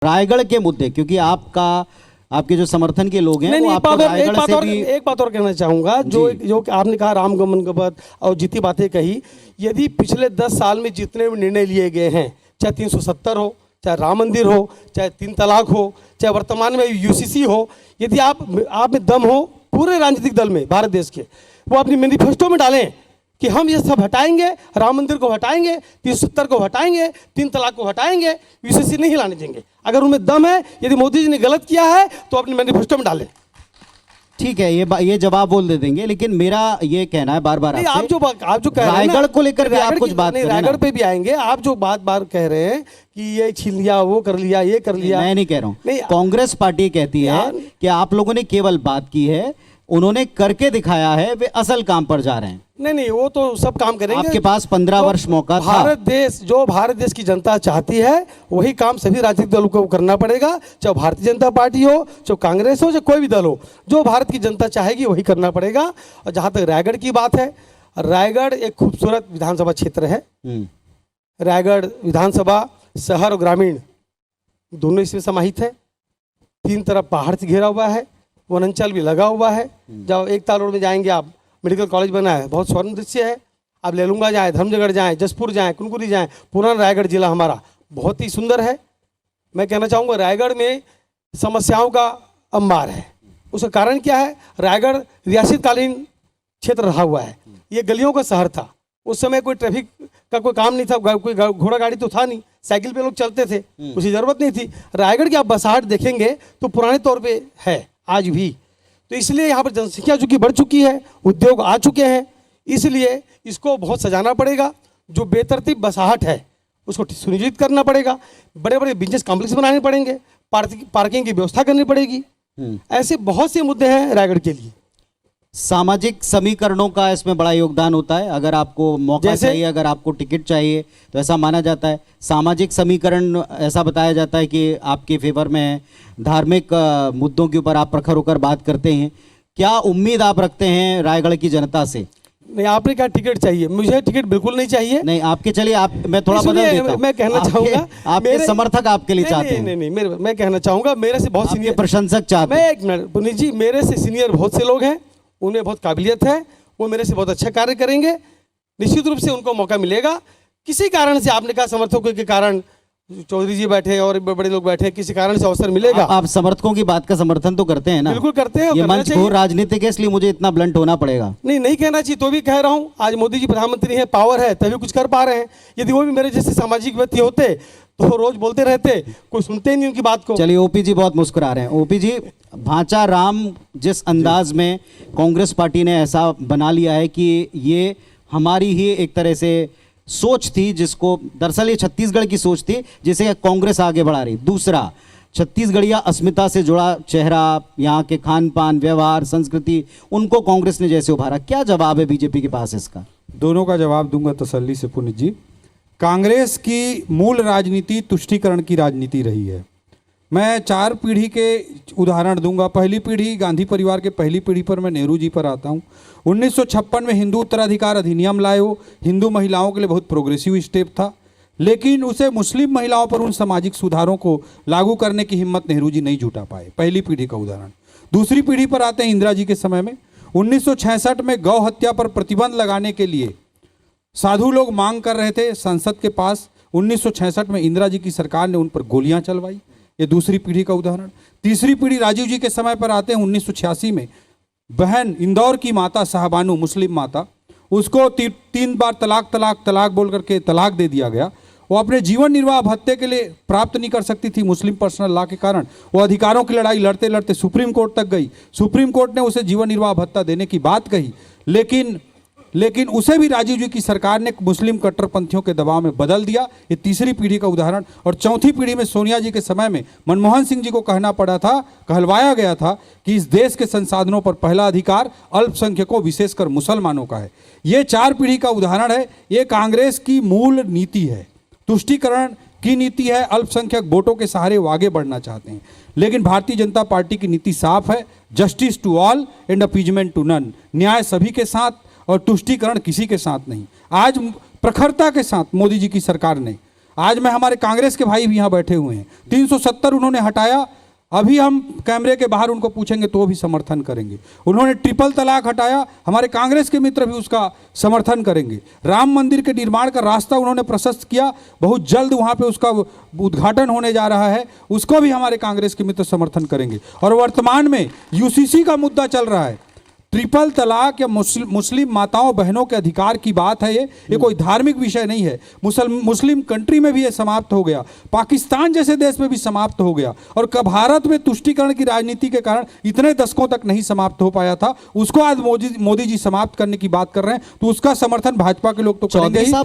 रायगढ़ के मुद्दे, क्योंकि आपके जो समर्थन के लोग हैं वो आपको रायगढ़ से भी एक बात और कहना चाहूँगा, जो आपने कहा राम गमन के बाद और जितनी बातें कही, यदि पिछले 10 साल में जितने भी निर्णय लिए गए हैं, चाहे 370 हो, चाहे राम मंदिर हो, चाहे 3 तलाक हो, चाहे वर्तमान में यूसीसी हो, यदि आप में दम हो पूरे राजनीतिक दल में भारत देश के, वो अपनी मैनिफेस्टो में डालें कि हम ये सब हटाएंगे, राम मंदिर को हटाएंगे, 370 को हटाएंगे, 3 तलाक को हटाएंगे, यूसीसी नहीं लाने देंगे। अगर उनमें दम है, यदि मोदी जी ने गलत किया है तो अपने मैनिफेस्टो में डालें। ठीक है, ये जवाब बोल दे देंगे, लेकिन मेरा ये कहना है बार बार आप जो कह रहे हैं रायगढ़ को लेकर भी आप कुछ बात करें। रायगढ़ पे भी आएंगे। आप जो बार कह रहे हैं कि ये छीन लिया, वो कर लिया, ये कर लिया, मैं नहीं कह रहा हूँ। कांग्रेस पार्टी कहती है कि आप लोगों ने केवल बात की है, उन्होंने करके दिखाया है, वे असल काम पर जा रहे हैं। नहीं, वो तो सब काम करेंगे। आपके पास 15 वर्ष मौका था। भारत देश की जनता चाहती है वही काम सभी राजनीतिक दलों को करना पड़ेगा, चाहे भारतीय जनता पार्टी हो, चाहे कांग्रेस हो, चाहे कोई भी दल हो। जो भारत की जनता चाहेगी वही करना पड़ेगा। और जहाँ तक रायगढ़ की बात है, रायगढ़ एक खूबसूरत विधानसभा क्षेत्र है। रायगढ़ विधानसभा शहर और ग्रामीण दोनों इसमें समाहित है। 3 तरफ पहाड़ से घिरा हुआ है, वनांचल भी लगा हुआ है। जब एकता रोड में जाएंगे आप, मेडिकल कॉलेज बना है, बहुत स्वर्ण दृश्य है। आप लेलूंगा जाएँ, धर्मजगढ़ जाएँ, जसपुर जाएँ, कुनकुरी जाएँ, पुराना रायगढ़ जिला हमारा बहुत ही सुंदर है। मैं कहना चाहूँगा रायगढ़ में समस्याओं का अंबार है। उसका कारण क्या है? रायगढ़ रियासतकालीन क्षेत्र रहा हुआ है। ये गलियों का शहर था। उस समय कोई ट्रैफिक का कोई काम नहीं था, कोई घोड़ा गाड़ी तो था नहीं, साइकिल पे लोग चलते थे, उसकी ज़रूरत नहीं थी। रायगढ़ की आप बसाहट देखेंगे तो पुराने तौर पे है आज भी। तो इसलिए यहाँ पर जनसंख्या चूँकि बढ़ चुकी है, उद्योग आ चुके हैं, इसलिए इसको बहुत सजाना पड़ेगा। जो बेतरतीब बसाहट है उसको सुनिश्चित करना पड़ेगा। बड़े बड़े बिजनेस कॉम्प्लेक्स बनाने पड़ेंगे, पार्किंग की व्यवस्था करनी पड़ेगी। ऐसे बहुत से मुद्दे हैं रायगढ़ के लिए। सामाजिक समीकरणों का इसमें बड़ा योगदान होता है। अगर आपको मौका चाहिए, अगर आपको टिकट चाहिए, तो ऐसा माना जाता है। सामाजिक समीकरण ऐसा बताया जाता है कि आपके फेवर में है। धार्मिक मुद्दों के ऊपर आप प्रखर होकर बात करते हैं। क्या उम्मीद आप रखते हैं रायगढ़ की जनता से? नहीं, आपने कहा टिकट चाहिए, मुझे टिकट बिल्कुल नहीं चाहिए। नहीं, आपके चलिए, मैं थोड़ा बदल देता हूं। मैं कहना चाहूँगा आपके समर्थक आपके लिए चाहते हैं। नहीं, मैं कहना चाहूँगा मेरे से बहुत सीनियर प्रशंसक चाहते हैं। मैं एक मिनट पुनीत जी, मेरे से सीनियर बहुत से लोग हैं, उन्हें बहुत काबिलियत है, वो मेरे से बहुत अच्छा कार्य करेंगे। निश्चित रूप से उनको मौका मिलेगा। किसी कारण से आपने कहा समर्थकों के कारण चौधरी जी बैठे और बड़े लोग बैठे, किसी कारण से अवसर मिलेगा। आप समर्थकों की बात का समर्थन तो करते हैं ना? बिल्कुल करते हैं। ये मंच घोर राजनीतिक है, इसलिए मुझे इतना ब्लंट होना पड़ेगा। नहीं कहना चाहिए, तो भी कह रहा हूँ। आज मोदी जी प्रधानमंत्री हैं, पावर है, तभी कुछ कर पा रहे हैं। यदि वो भी मेरे जैसे सामाजिक व्यक्ति होते तो रोज बोलते रहते, कोई सुनते नहीं उनकी बात को। चलिए, ओपी जी बहुत मुस्कुरा रहे हैं। ओपी जी, भांचा राम जिस अंदाज में कांग्रेस पार्टी ने ऐसा बना लिया है कि ये हमारी ही एक तरह से सोच थी, जिसको दरअसल ये छत्तीसगढ़ की सोच थी जिसे कांग्रेस आगे बढ़ा रही। दूसरा, छत्तीसगढ़िया अस्मिता से जुड़ा चेहरा, यहाँ के खान पान, व्यवहार, संस्कृति, उनको कांग्रेस ने जैसे उभारा। क्या जवाब है बीजेपी के पास इसका? दोनों का जवाब दूंगा तसल्ली से पुनीत जी। कांग्रेस की मूल राजनीति तुष्टीकरण की राजनीति रही है। मैं 4 पीढ़ी के उदाहरण दूंगा। पहली पीढ़ी, गांधी परिवार के पहली पीढ़ी पर मैं नेहरू जी पर आता हूं। 1956 में हिंदू उत्तराधिकार अधिनियम लाए हो, हिंदू महिलाओं के लिए बहुत प्रोग्रेसिव स्टेप था, लेकिन उसे मुस्लिम महिलाओं पर उन सामाजिक सुधारों को लागू करने की हिम्मत नेहरू जी नहीं जुटा पाए। पहली पीढ़ी का उदाहरण। दूसरी पीढ़ी पर आते हैं इंदिरा जी के समय में। 1966 में गौ हत्या पर प्रतिबंध लगाने के लिए साधु लोग मांग कर रहे थे संसद के पास। 1966 में इंदिरा जी की सरकार ने उन पर गोलियां चलवाई। ये दूसरी पीढ़ी का उदाहरण। तीसरी पीढ़ी राजीव जी के समय पर आते हैं। 1986 में बहन इंदौर की माता साहबानू, मुस्लिम माता, उसको 3 बार तलाक बोल करके तलाक दे दिया गया। वो अपने जीवन निर्वाह भत्ते के लिए प्राप्त नहीं कर सकती थी मुस्लिम पर्सनल लॉ के कारण। वो अधिकारों की लड़ाई लड़ते लड़ते सुप्रीम कोर्ट तक गई। सुप्रीम कोर्ट ने उसे जीवन निर्वाह भत्ता देने की बात कही, लेकिन उसे भी राजीव जी की सरकार ने मुस्लिम कट्टरपंथियों के दबाव में बदल दिया। ये तीसरी पीढ़ी का उदाहरण। और चौथी पीढ़ी में सोनिया जी के समय में मनमोहन सिंह जी को कहलवाया गया था कि इस देश के संसाधनों पर पहला अधिकार अल्पसंख्यकों, विशेषकर मुसलमानों का है। ये 4 पीढ़ी का उदाहरण है। ये कांग्रेस की मूल नीति है, तुष्टीकरण की नीति है। अल्पसंख्यक वोटों के सहारे वो आगे बढ़ना चाहते हैं। लेकिन भारतीय जनता पार्टी की नीति साफ है, justice to all and appeasement to none. न्याय सभी के साथ और तुष्टीकरण किसी के साथ नहीं। आज प्रखरता के साथ मोदी जी की सरकार ने आज मैं हमारे कांग्रेस के भाई भी यहाँ बैठे हुए हैं, 370 उन्होंने हटाया, अभी हम कैमरे के बाहर उनको पूछेंगे तो भी समर्थन करेंगे। उन्होंने ट्रिपल तलाक हटाया, हमारे कांग्रेस के मित्र भी उसका समर्थन करेंगे। राम मंदिर के निर्माण का रास्ता उन्होंने प्रशस्त किया, बहुत जल्द वहाँ पे उसका उद्घाटन होने जा रहा है, उसको भी हमारे कांग्रेस के मित्र समर्थन करेंगे। और वर्तमान में यूसीसी का मुद्दा चल रहा है, ट्रिपल तलाक या मुस्लिम माताओं बहनों के अधिकार की बात है, ये कोई धार्मिक विषय नहीं है। मुस्लिम कंट्री में भी ये समाप्त हो गया, पाकिस्तान जैसे देश में भी समाप्त हो गया, और भारत में तुष्टीकरण की राजनीति के कारण इतने दशकों तक नहीं समाप्त हो पाया था, उसको आज मोदी जी समाप्त करने की बात कर रहे हैं, तो उसका समर्थन भाजपा के लोग तो करेंगे ही।